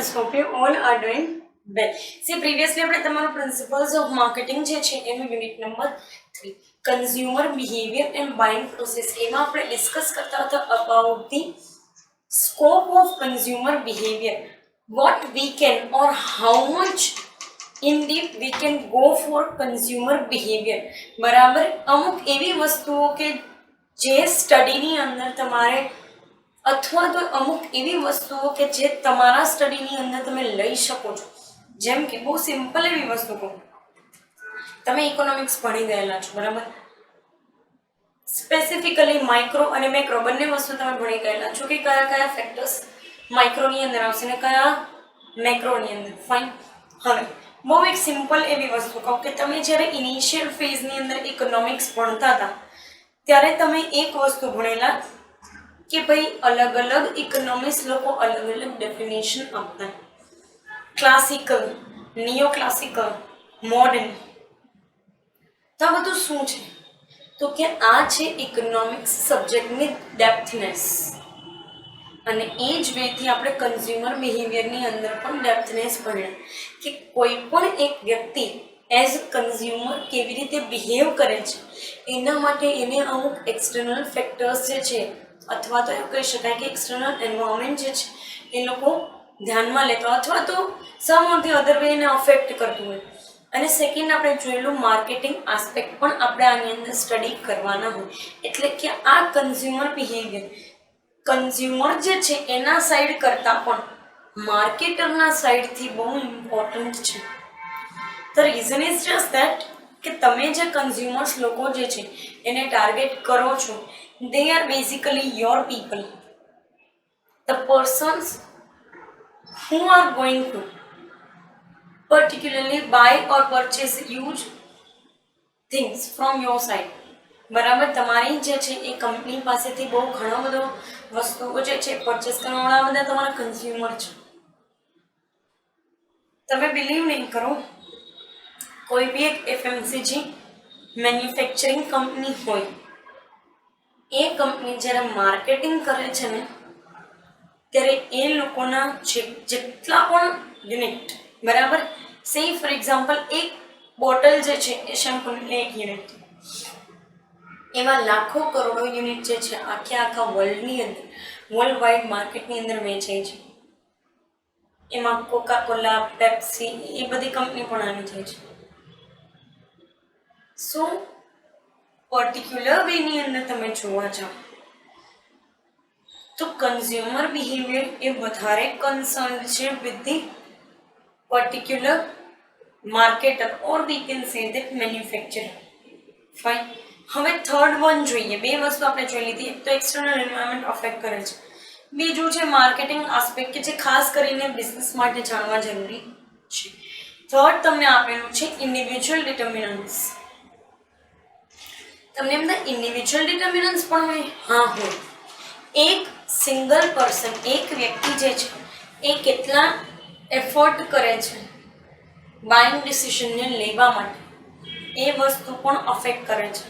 listeners, hope you all are doing well. See, previously આપણે તમારું principles of marketing જે છે એનું unit number 3 consumer behavior and buying process એમાં આપણે ડિસ્કસ કરતા હતા about the scope of consumer behavior, what we can or how much in deep we can go for consumer behavior. બરાબર, અમુક એવી વસ્તુઓ કે જે સ્ટડીની અંદર તમારે અથવા તો અમુક એવી વસ્તુઓ કે જે તમારા સ્ટડીની અંદર તમે લઈ શકો છો. જેમ કે બહુ સિમ્પલ એવી વસ્તુ કહું, તમે ઇકોનોમિક્સ ભણી ગયેલા છો બરાબર, સ્પેસિફિકલી માઇક્રો અને મેક્રો બંને વસ્તુ તમે ભણી ગયેલા છો કે કયા કયા ફેક્ટર્સ માઇક્રોની અંદર આવશે ને કયા મેક્રોની અંદર. ફાઇન. હવે બહુ એક સિમ્પલ એવી વસ્તુ કહું કે તમે જ્યારે ઇનિશિયલ ફેઝની અંદર ઇકોનોમિક્સ ભણતા હતા ત્યારે તમે એક વસ્તુ ભણેલા કે ભાઈ અલગ અલગ ઇકોનોમિક્સ લોકો અલગ અલગ ડેફિનેશન આપતા, ક્લાસિકલ, નિયો ક્લાસિકલ, મોડર્ન. તો આ બધું શું છે? તો કે આ છે ઇકોનોમિક્સ સબ્જેક્ટની ડેપ્થનેસ, અને એ જ વેથી આપણે કન્ઝ્યુમર બિહેવિયરની અંદર પણ ડેપ્થનેસ ભણ્યા કે કોઈ પણ એક વ્યક્તિ એઝ કન્ઝ્યુમર કેવી રીતે બિહેવ કરે છે. એના માટે એને અમુક એક્સટર્નલ ફેક્ટર્સ જે છે અથવા તો એવું કહી શકાય કે એક્સટર્નલ એન્વાયરમેન્ટ જે છે એ લોકો ધ્યાનમાં લેતા અથવા તો સમ ઓર ધી અધર વે એને અફેક્ટ કરતું હોય. અને સેકન્ડ આપણે જોયેલું માર્કેટિંગ આસ્પેક્ટ પણ આપણે આની અંદર સ્ટડી કરવાના હોય. એટલે કે આ કન્ઝ્યુમર બિહેવિયર કન્ઝ્યુમર જે છે એના સાઈડ કરતાં પણ માર્કેટરના સાઈડથી બહુ ઇમ્પોર્ટન્ટ છે. The reason is just that કે તમે જે કન્ઝ્યુમર્સ લોકો જે છે એને ટાર્ગેટ કરો છો, they are basically your people, the persons who are going to particularly buy or purchase huge things from your side. બરાબર, તમારી જે છે એ કંપની પાસેથી બહુ ઘણો બધો વસ્તુઓ જે છે પરચેસ કરવાવાળા બધા તમારા કન્ઝ્યુમર છે. તમે બિલીવ નહીં કરો, કોઈ બી એક એફએમસીજી મેન્યુફેક્ચરિંગ કંપની હોય, એ કંપની જ્યારે માર્કેટિંગ કરે છે ને ત્યારે એ લોકોના જેટલા પણ યુનિટ, બરાબર, સે ફોર એક્ઝામ્પલ એક બોટલ જે છે એ શેમ્પૂની એક યુનિટ, એમાં લાખો કરોડો યુનિટ જે છે આખા વર્લ્ડની અંદર વર્લ્ડ વાઇડ માર્કેટની અંદર વેચાય છે. એમાં કોકા કોલા, પેપ્સી એ બધી કંપની પણ આવી જાય છે. સો પર્ટિક્યુલર વેની અંદર તમે જોવા જાઓ તો કન્ઝ્યુમર બિહેવિયર એ વધારે કન્સર્ન છે with the particular marketer or we can say that manufacturer. Fine. હવે થર્ડ વન જોઈએ. બે વસ્તુ આપણે જોઈ લીધી. એક તો એક્સટર્નલ એન્વાયરમેન્ટ અફેક્ટ કરે છે, બીજું છે માર્કેટિંગ આસ્પેક્ટ કે જે ખાસ કરીને બિઝનેસ માટે જાણવા જરૂરી છે. થર્ડ તમને આપેલું છે ઇન્ડિવિજ્યુઅલ ડિટર્મિનન્ટ્સ. તમને એમ થાય ઇન્ડિવિજ્યુઅલ ડિટર્મિનન્ટ્સ પણ હોય? હા હોય. એક સિંગલ પર્સન, એક વ્યક્તિ જે છે એ કેટલા એફર્ટ કરે છે બાઇંગ ડિસિઝનને લેવા માટે, એ વસ્તુ પણ અફેક્ટ કરે છે.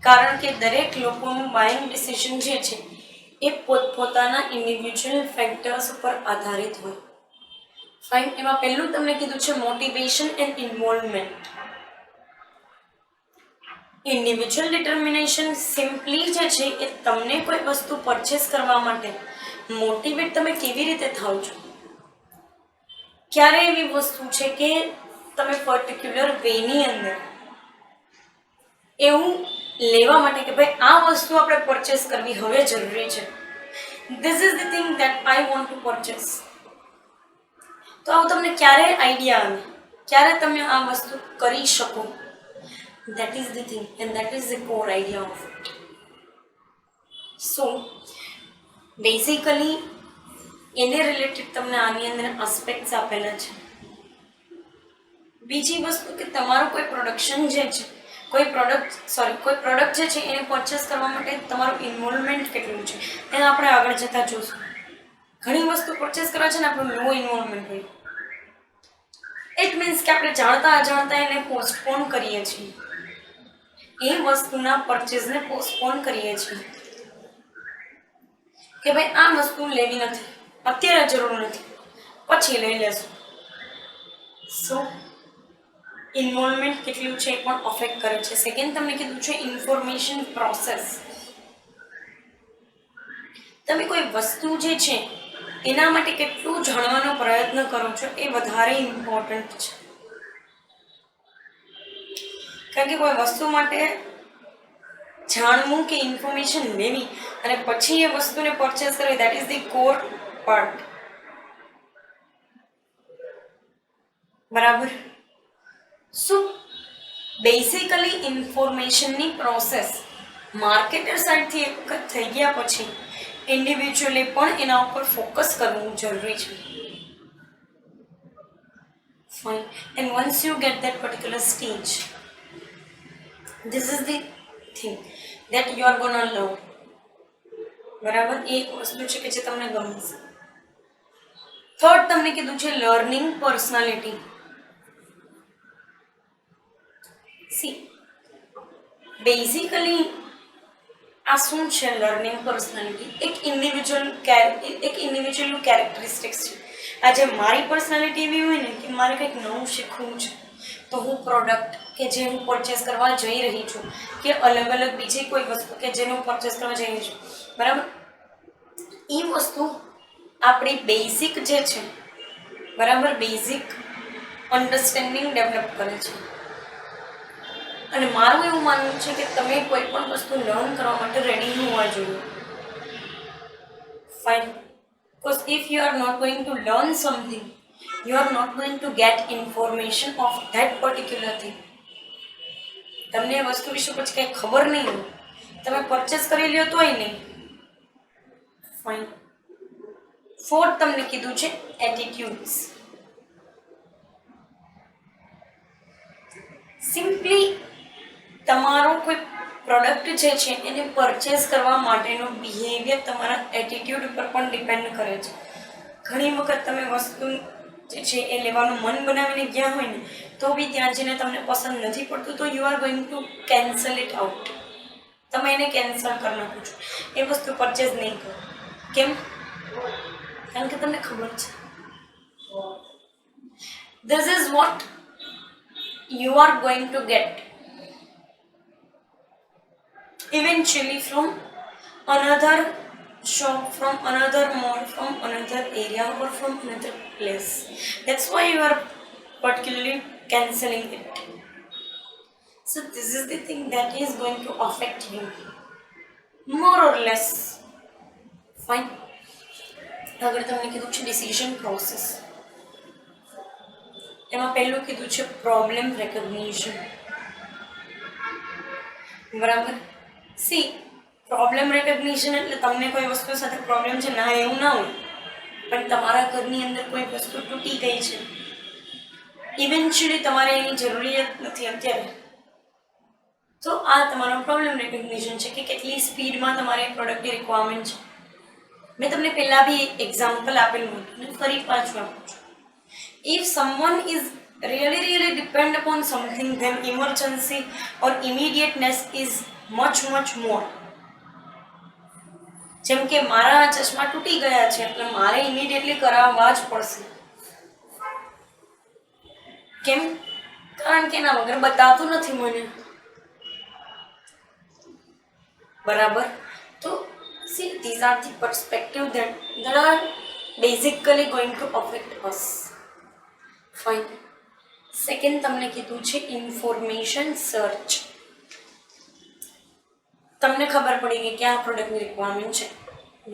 કારણ કે દરેક લોકોનું બાઇંગ ડિસિઝન જે છે એ પોતપોતાના ઇન્ડિવિજ્યુઅલ ફેક્ટર્સ ઉપર આધારિત હોય. ફાઇન. એમાં પહેલું તમને કીધું છે motivation and involvement. Individual determination simply જે છે એ તમને કોઈ વસ્તુ પરચેસ કરવા માટે મોટિવેટ તમે કેવી રીતે થાવ છો. ક્યારે એવી વસ્તુ છે કે તમે પર્ટિક્યુલર વેની અંદર એવું લેવા માટે કે ભાઈ આ વસ્તુ આપણે પરચેસ કરવી હવે જરૂરી છે, this is the thing that I want to purchase. તો આવું તમને ક્યારે આઈડિયા આવે, ક્યારે તમે આ વસ્તુ કરી શકો? That is the thing and that is the core idea of it. So basically એને રિલેટેડ તમને આની અંદર આસ્પેક્ટ્સ આપેલા છે. બીજી વસ્તુ કે તમારું કોઈ પ્રોડક્શન જે છે, કોઈ પ્રોડક્ટ જે છે એને પરચેસ કરવા માટે તમારું ઇન્વોલ્વમેન્ટ કેટલું છે એને આપણે આગળ જતાં જોઈશું. ઘણી વસ્તુ પરચેસ કરવા છે ને આપણું લો ઇન્વોલ્વમેન્ટ હોય. ઇટ મીન્સ કે આપણે જાણતા અજાણતા એને પોસ્ટપોન કરીએ છીએ, એ વસ્તુના પરચેઝને પોસ્ટપોન કરીએ છીએ કે ભાઈ આ વસ્તુ લેવી નથી, અત્યારે જરૂર નથી, પછી લઈ લેશું. સો ઇન્વોલ્વમેન્ટ કેટલું છે એ પણ અફેક્ટ કરે છે. સેકન્ડ તમને કીધું છે ઇન્ફોર્મેશન પ્રોસેસ. તમે કોઈ વસ્તુ જે છે એના માટે કેટલું જાણવાનો પ્રયત્ન કરો છો એ વધારે ઇમ્પોર્ટન્ટ છે. કારણ કે કોઈ વસ્તુ માટે જાણવું કે ઇન્ફોર્મેશન લેવી અને પછી એ વસ્તુને પરચેસ કરવી, that is the core part. બરાબર. શું બેઝિકલી ઇન્ફોર્મેશનની પ્રોસેસ માર્કેટર સાઈડથી એક થઈ ગયા પછી ઇન્ડિવિજ્યુઅલી પણ એના ઉપર ફોકસ કરવું જરૂરી છે. Fine. And once you get that particular stage, this is the thing that you are gonna love. બરાબર. એ એક વસ્તુ છે કે જે તમને ગમશે. થર્ડ તમને કીધું છે લર્નિંગ પર્સનાલિટી. સી બેઝિકલી આ શું છે લર્નિંગ પર્સનાલિટી? એક ઇન્ડિવિજ્યુઅલનું કેરેક્ટરિસ્ટિક્સ છે. આજે મારી પર્સનાલિટી એવી હોય ને કે મારે કંઈક નવું શીખવું છે તો હું પ્રોડક્ટ કે જે હું પરચેસ કરવા જઈ રહી છું કે અલગ અલગ બીજી કોઈ વસ્તુ કે જેને હું પરચેસ કરવા જઈ રહી છું, બરાબર, એ વસ્તુ આપણી બેઝિક જે છે, બરાબર, બેઝિક અન્ડરસ્ટેન્ડિંગ ડેવલપ કરે છે. અને મારું એવું માનવું છે કે તમે કોઈ પણ વસ્તુ લર્ન કરવા માટે રેડી હોવા જોઈએ. Fine. Because if you are not going to learn something, you are not going to get information of that particular thing. તમને એ વસ્તુ વિશે પછી કંઈ ખબર નહીં હોય, તમે પરચેસ કરી લ્યો તોય નહીં. ફાઇન. ફોર્થ તમને કીધું છે એટીટ્યુડ્સ. સિમ્પલી તમારો કોઈ પ્રોડક્ટ જે છે એને પરચેસ કરવા માટેનો બિહેવિયર તમારા એટીટ્યુડ ઉપર પણ ડિપેન્ડ કરે છે. ઘણી વખત તમે વસ્તુ જે છે એ લેવાનું મન બનાવીને ગયા હોય ને તો બી ત્યાં જઈને તમને પસંદ નથી પડતું તો you are going to cancel it out. તમે એને કેન્સલ કરી નાખો છો, એ વસ્તુ પરચેસ નહીં કરો. કેમ? કારણ કે તમને ખબર છે this is what you are going to gate eventually from another shop, from another mall, from another area or from another place. That's why you are particularly cancelling it. So this is the thing that is going to affect you more or less. Fine. આગળ તમને કીધું છે decision process. એમાં પહેલું કીધું છે problem recognition. બરાબર. C problem recognition એટલે તમને કોઈ વસ્તુ સાથે પ્રોબ્લેમ છે ના એવું ના હોય, પણ તમારા ઘરની અંદર કોઈ વસ્તુ તૂટી ગઈ છે, ઇવેન્ચ્યુઅલી તમારે એની જરૂરિયાત નથી અત્યારે, તો આ તમારો પ્રોબ્લેમ રેકગ્નિશન છે કે કેટલી સ્પીડમાં તમારે એ પ્રોડક્ટની રિક્વાયરમેન્ટ છે. મેં તમને પહેલાં બી એક્ઝામ્પલ આપેલું હતું અને ફરી પાછું આપું છું. If someone is really depend upon something, then emergency or immediateness is much more. જેમ કે મારા ચશ્મા તૂટી ગયા છે એટલે મારે ઇમિડિયેટલી કરાવવા જ પડશે. કેમ? કારણ કે એના વગર બતાવતું નથી મને. બરાબર. તો see, these are the perspective that are basically going to affect us. Fine. Second તમને કીધું છે ઇન્ફોર્મેશન સર્ચ. તમને ખબર પડી ગઈ કે આ પ્રોડક્ટની રિક્વાયરમેન્ટ છે,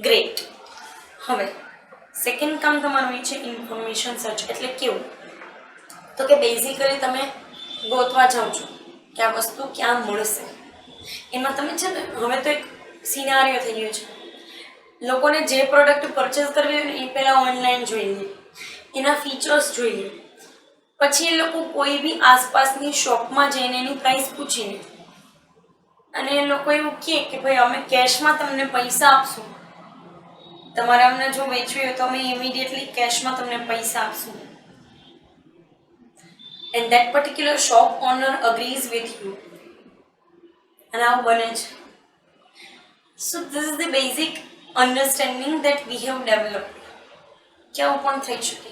ગ્રેટ. હવે સેકન્ડ કામ તમારું એ છે ઇન્ફોર્મેશન સર્ચ. એટલે કેવું? તો કે બેઝિકલી તમે ગોતવા જાઓ છો કે આ વસ્તુ ક્યાં મળશે. એમાં તમે છે ને હવે તો એક સિનારીઓ થઈ ગયો છે, લોકોને જે પ્રોડક્ટ પરચેસ કરવી હોય ને એ પહેલાં ઓનલાઈન જોઈ લે, એના ફીચર્સ જોઈ લે, પછી એ લોકો કોઈ બી આસપાસની શોપમાં જઈને એની પ્રાઇસ પૂછીને અને એ લોકો એવું કહે કે ભાઈ અમે કેશમાં તમને પૈસા આપશું, તમારે અમને જો વેચવી હોય તો અમે ઇમિડિયેટલી કેશમાં તમને પૈસા આપશું. And that particular shop owner agrees with you. અને આવું બને છે. So this is the basic understanding that we have developed. કે આવું પણ થઈ શકે.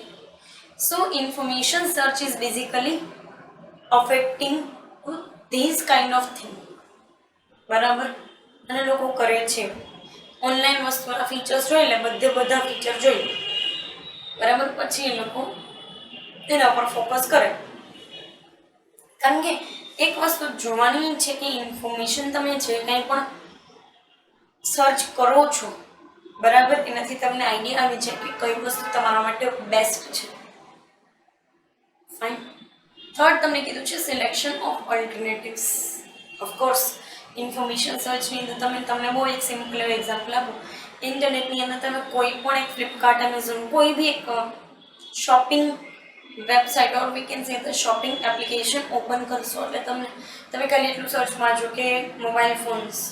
So information search is basically affecting these kind of thing, બરાબર. અને લોકો કરે છે ઓનલાઈન વસ્તુના ફીચર્સ જોઈ લે, બધા ફીચર જોઈ લે, બરાબર, પછી એ લોકો તેના પર ફોકસ કરે. કારણ કે એક વસ્તુ જોવાની છે કે ઇન્ફોર્મેશન તમે જે કંઈ પણ સર્ચ કરો છો, બરાબર, એનાથી તમને આઈડિયા આવી જાય કે કઈ વસ્તુ તમારા માટે બેસ્ટ છે. ફાઇન. થર્ડ તમને કીધું છે સિલેક્શન ઓફ ઓલ્ટરનેટિવ્સ. ઓફકોર્સ ઇન્ફોર્મેશન સર્ચની અંદર તમને બહુ એક સિમ્પલ એવું એક્ઝામ્પલ આપું. ઇન્ટરનેટની અંદર તમે કોઈ પણ એક ફ્લિપકાર્ટ, એમેઝોન, કોઈ બી એક shopping website or we can say the shopping application open કરશો એટલે તમે ખાલી એટલું સર્ચ મારજો કે mobile phones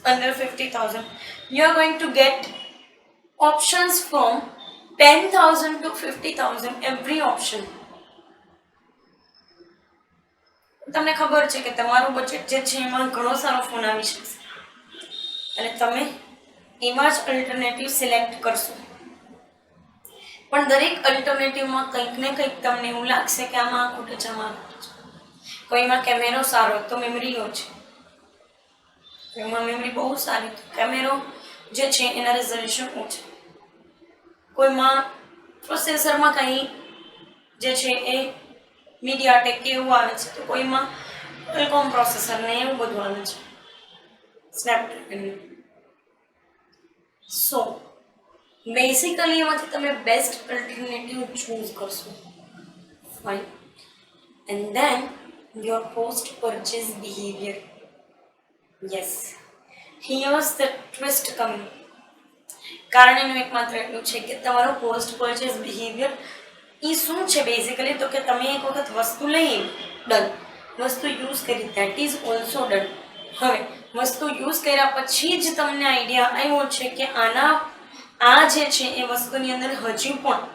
under 50,000, you are going to get options from 10,000 to 50,000 every option. તમને ખબર છે કે તમારું બજેટ જે છે એમાં ઘણો સારો ફોન આવી શકશે અને તમે એમાં જ અલ્ટરનેટિવ સિલેક્ટ કરશો. પણ દરેક અલ્ટરનેટિવમાં કંઈક ને કંઈક તમને એવું લાગશે કે આમાં ખોટે છે, આમાં ખોટે છે. કોઈમાં કેમેરો સારો તો મેમરી ઓછી, એમાં મેમરી બહુ સારી, કેમેરો જે છે એના રિઝોલ્યુશન ઓછા. કોઈમાં પ્રોસેસરમાં કંઈ જે છે એ મીડિયાટેક કે એવું આવે છે, તો કોઈમાં ક્વોલકોમ પ્રોસેસર ને એવું બધું આવે છે, સ્નેપડ્રેગન. સો બેઝિકલી એમાંથી તમે બેસ્ટ અલ્ટરનેટિવ ચૂઝ કરશો. Fine. And then your post purchase behaviour. Yes, હિયર્સ the twist coming. કારણ એનું એકમાત્ર એટલું છે કે તમારો પોસ્ટ પરચેઝ બિહેવિયર એ શું છે બેઝિકલી, તો કે તમે એક વખત વસ્તુ લઈ ડન, વસ્તુ યુઝ કરી દેટ ઇઝ ઓલ્સો ડન. હવે વસ્તુ યુઝ કર્યા પછી જ તમને આઈડિયા આવ્યો છે કે આ જે છે એ વસ્તુની અંદર હજી પણ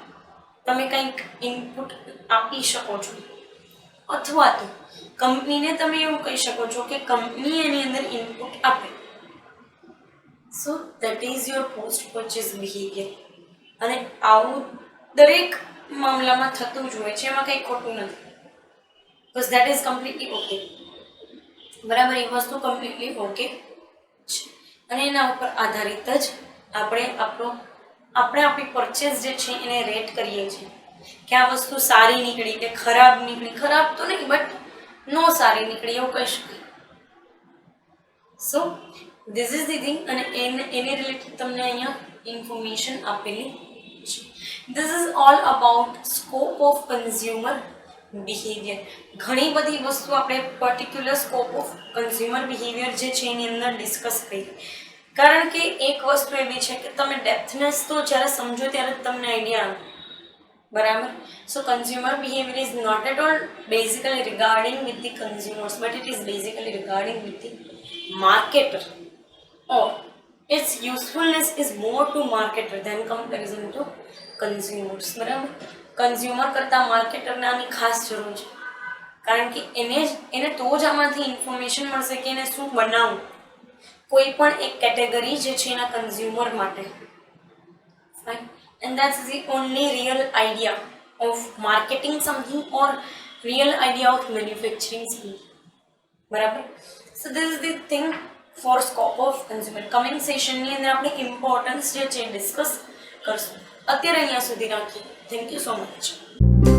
તમે કંઈક ઇનપુટ આપી શકો છો, અથવા તો કંપનીને તમે એવું કહી શકો છો કે કંપની એની અંદર ઇનપુટ આપે. So that is your post purchase behaviour. અને આવું દરેક મામલામાં થતું જ હોય છે, એમાં કંઈ ખોટું નથી, બસ દેટ ઇઝ કમ્પ્લીટલી ઓકે. બરાબર, એ વસ્તુ કમ્પ્લીટલી ઓકે છે અને એના ઉપર આધારિત જ આપણે આપણી પરચેઝ જે છે એને રેટ કરીએ છીએ કે આ વસ્તુ સારી નીકળી કે ખરાબ નીકળી. ખરાબ તો નહીં, બટ નો સારી નીકળી એવું કહી શકાય. સો ધીસ ઇઝ ધી થિંગ. અને એને રિલેટેડ તમને અહીંયા ઇન્ફોર્મેશન આપેલી છે. This is all about scope of consumer behaviour. ઘણી બધી વસ્તુ આપણે particular scope of consumer behaviour જે છે એની અંદર ડિસ્કસ કરી. કારણ કે એક વસ્તુ એવી છે કે તમે ડેપ્થનેસ તો જ્યારે સમજો ત્યારે જ તમને આઈડિયા આવે, બરાબર. So consumer behaviour is not at all basically regarding with the consumers, but it is basically regarding with the marketer, or its usefulness is more to marketer than comparison to consumers. બરાબર, consumer કરતાં માર્કેટરને આની ખાસ જરૂર છે, કારણ કે એને તો જ આમાંથી ઇન્ફોર્મેશન મળશે કે એને શું બનાવવું, કોઈ પણ એક કેટેગરી જે છે એના કન્ઝ્યુમર માટે. Fine. And that's the only real idea of marketing something or real idea of manufacturing something. બરાબર. So this is the thing for scope of consumer. Coming સેશનની અંદર આપણે ઇમ્પોર્ટન્સ જે છે ડિસ્કસ કરશું. અત્યારે અહીંયા સુધી રાખીએ. Thank you so much.